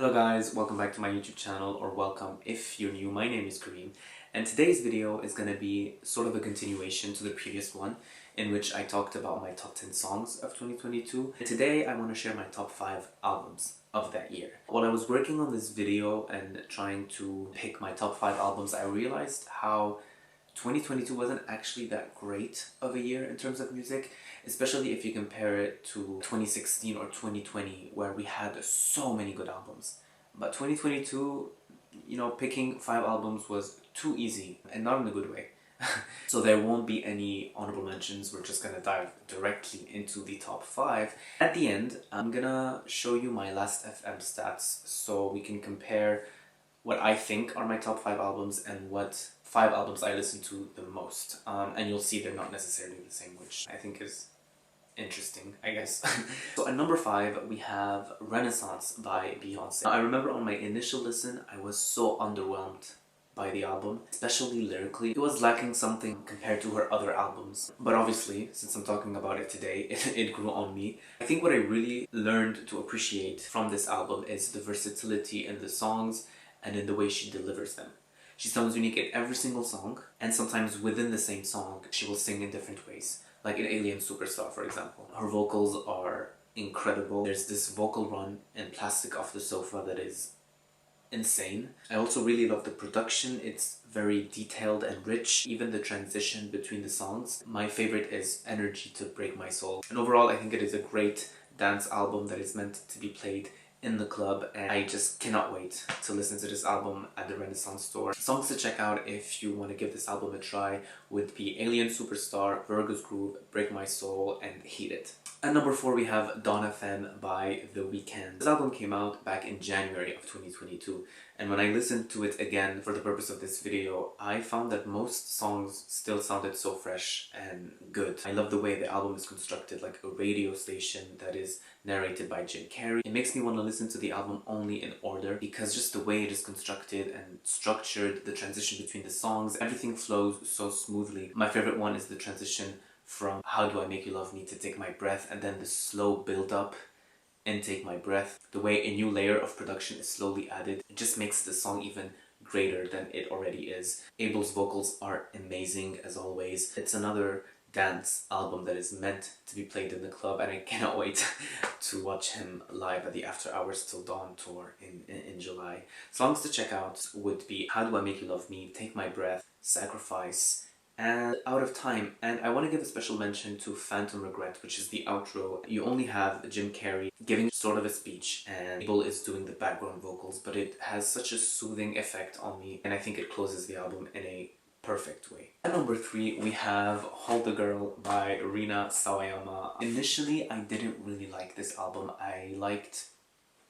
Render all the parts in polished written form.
Hello guys, welcome back to my YouTube channel, or welcome if you're new. My name is Kareem, and today's video is going to be sort of a continuation to the previous one in which I talked about my top 10 songs of 2022. And today I want to share my top 5 albums of that year. While I was working on this video and trying to pick my top 5 albums, I realized how 2022 wasn't actually that great of a year in terms of music, especially if you compare it to 2016 or 2020 where we had so many good albums. But 2022, picking 5 albums was too easy, and not in a good way. So there won't be any honorable mentions. We're just gonna dive directly into the top 5. At the end, I'm gonna show you my last FM stats so we can compare what I think are my top 5 albums and what 5 albums I listen to the most. And you'll see they're not necessarily the same, which I think is interesting, I guess. So at number 5, we have Renaissance by Beyoncé. I remember on my initial listen, I was so underwhelmed by the album, especially lyrically. It was lacking something compared to her other albums. But obviously, since I'm talking about it today, it grew on me. I think what I really learned to appreciate from this album is the versatility in the songs and in the way she delivers them. She sounds unique in every single song, and sometimes within the same song, she will sing in different ways. Like in Alien Superstar, for example. Her vocals are incredible. There's this vocal run in Plastic Off the Sofa that is insane. I also really love the production. It's very detailed and rich. Even the transition between the songs. My favorite is Energy to Break My Soul. And overall, I think it is a great dance album that is meant to be played in the club, and I just cannot wait to listen to this album at the Renaissance store. Songs to check out if you want to give this album a try would be Alien Superstar, Virgo's Groove, Break My Soul, and Heat It. At number 4, we have Dawn FM by The Weeknd. This album came out back in January of 2022, and when I listened to it again for the purpose of this video, I found that most songs still sounded so fresh and good. I love the way the album is constructed, like a radio station that is narrated by Jim Carrey. It makes me want to listen to the album only in order, because just the way it is constructed and structured, the transition between the songs, everything flows so smoothly. My favorite one is the transition from How Do I Make You Love Me to Take My Breath, and then the slow build up and Take My Breath. The way a new layer of production is slowly added, it just makes the song even greater than it already is. Abel's vocals are amazing as always. It's another dance album that is meant to be played in the club, and I cannot wait to watch him live at the After Hours Till Dawn tour in July. Songs to check out would be How Do I Make You Love Me, Take My Breath, Sacrifice, and Out of Time. And I want to give a special mention to Phantom Regret, which is the outro. You only have Jim Carrey giving sort of a speech, and Abel is doing the background vocals, but it has such a soothing effect on me, and I think it closes the album in a perfect way. At number 3, we have Hold the Girl by Rina Sawayama. Initially, I didn't really like this album. I liked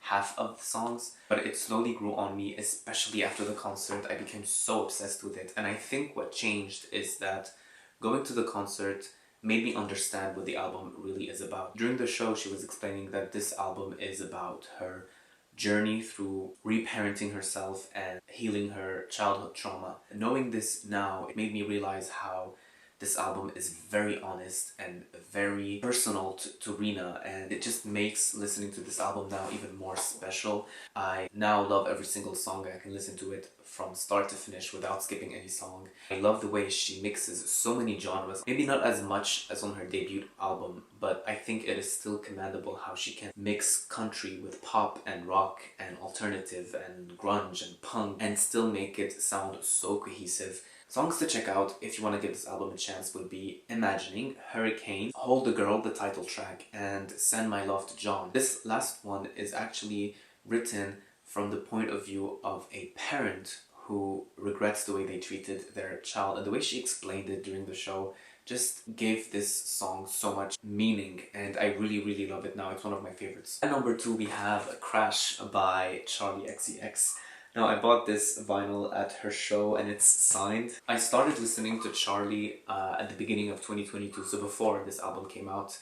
half of the songs, but it slowly grew on me, especially after the concert. I became so obsessed with it, and I think what changed is that going to the concert made me understand what the album really is about. During the show, she was explaining that this album is about her journey through reparenting herself and healing her childhood trauma. Knowing this now, it made me realize how this album is very honest and very personal to Rina, and it just makes listening to this album now even more special. I now love every single song. I can listen to it from start to finish without skipping any song. I love the way she mixes so many genres. Maybe not as much as on her debut album, but I think it is still commendable how she can mix country with pop and rock and alternative and grunge and punk and still make it sound so cohesive. Songs to check out if you want to give this album a chance would be Imagining, Hurricane, Hold the Girl, the title track, and Send My Love to John. This last one is actually written from the point of view of a parent who regrets the way they treated their child, and the way she explained it during the show just gave this song so much meaning, and I really love it now. It's one of my favorites. At number 2, we have Crash by Charli XCX. Now, I bought this vinyl at her show and it's signed. I started listening to Charli at the beginning of 2022, so before this album came out,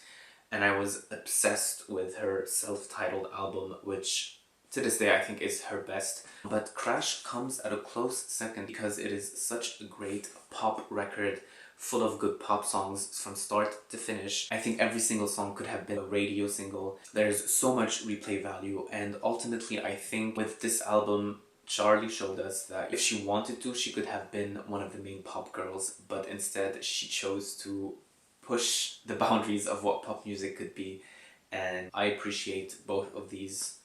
and I was obsessed with her self-titled album, which to this day I think is her best. But Crash comes at a close second because it is such a great pop record full of good pop songs from start to finish. I think every single song could have been a radio single. There's so much replay value, and ultimately I think with this album, Charli showed us that if she wanted to, she could have been one of the main pop girls, but instead she chose to push the boundaries of what pop music could be, and I appreciate both of these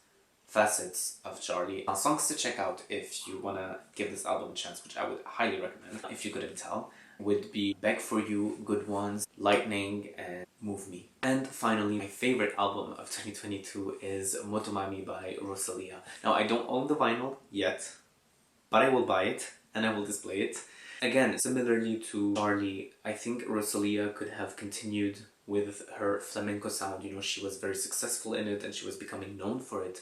facets of Charli. Songs to check out if you wanna give this album a chance, which I would highly recommend if you couldn't tell, would be Beg For You, Good Ones, Lightning, and Move Me. And finally, my favorite album of 2022 is Motomami by Rosalía. Now, I don't own the vinyl yet, but I will buy it and I will display it. Again, similarly to Charli, I think Rosalía could have continued with her flamenco sound. You know, she was very successful in it and she was becoming known for it.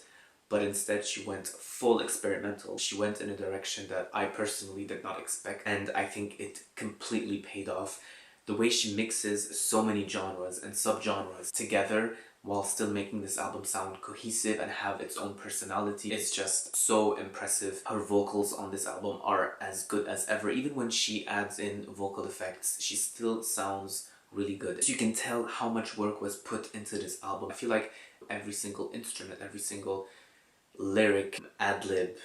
But instead she went full experimental. She went in a direction that I personally did not expect, and I think it completely paid off. The way she mixes so many genres and subgenres together while still making this album sound cohesive and have its own personality is just so impressive. Her vocals on this album are as good as ever. Even when she adds in vocal effects, she still sounds really good. So you can tell how much work was put into this album. I feel like every single instrument, every single lyric, ad-lib,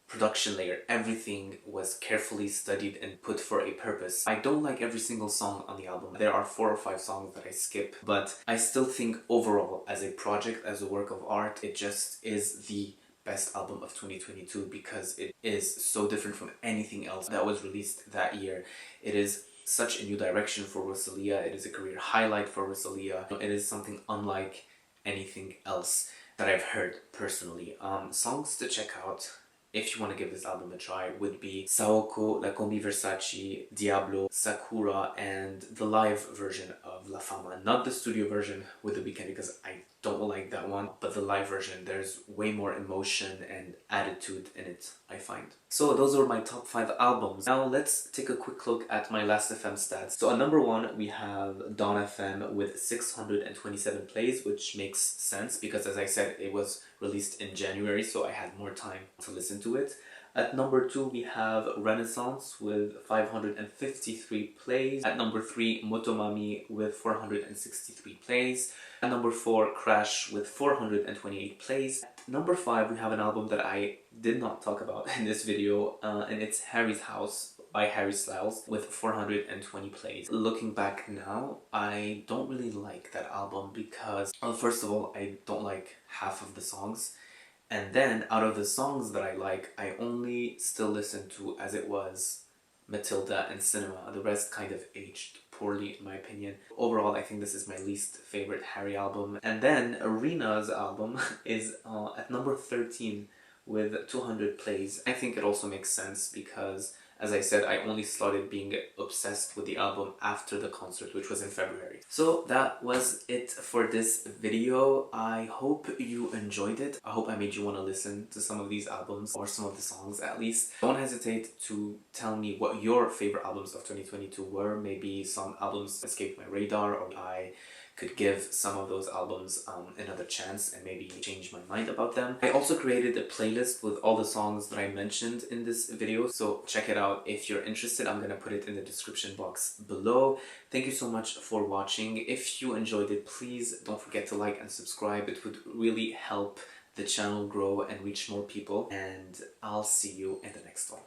production layer, everything was carefully studied and put for a purpose. I don't like every single song on the album. There are 4 or 5 songs that I skip, but I still think overall, as a project, as a work of art, it just is the best album of 2022 because it is so different from anything else that was released that year. It is such a new direction for Rosalía. It is a career highlight for Rosalía. It is something unlike anything else that I've heard personally. Songs to check out if you want to give this album a try would be Saoko, La Combi Versace, Diablo, Sakura, and the live version of La Fama. Not the studio version with The Weeknd because I don't like that one, but the live version, there's way more emotion and attitude in it, I find. So those are my top 5 albums. Now let's take a quick look at my Last FM stats. So at number 1 we have Dawn FM with 627 plays, which makes sense because, as I said, it was released in January, so I had more time to listen to it. At number 2 we have Renaissance with 553 plays. At number 3, Motomami with 463 plays. At number 4, Crash with 428 plays. At number 5 we have an album that I did not talk about in this video, and it's Harry's House by Harry Styles with 420 plays. Looking back now, I don't really like that album because, well, first of all, I don't like half of the songs. And then, out of the songs that I like, I only still listen to As It Was, Matilda, and Cinema. The rest kind of aged poorly, in my opinion. Overall, I think this is my least favorite Harry album. And then, Rina's album is at number 13 with 200 plays. I think it also makes sense because, as I said, I only started being obsessed with the album after the concert, which was in February. So that was it for this video. I hope you enjoyed it. I hope I made you want to listen to some of these albums, or some of the songs at least. Don't hesitate to tell me what your favorite albums of 2022 were. Maybe some albums escaped my radar, or I could give some of those albums another chance and maybe change my mind about them. I also created a playlist with all the songs that I mentioned in this video, so check it out if you're interested. I'm gonna put it in the description box below. Thank you so much for watching. If you enjoyed it, please don't forget to like and subscribe. It would really help the channel grow and reach more people, and I'll see you in the next one.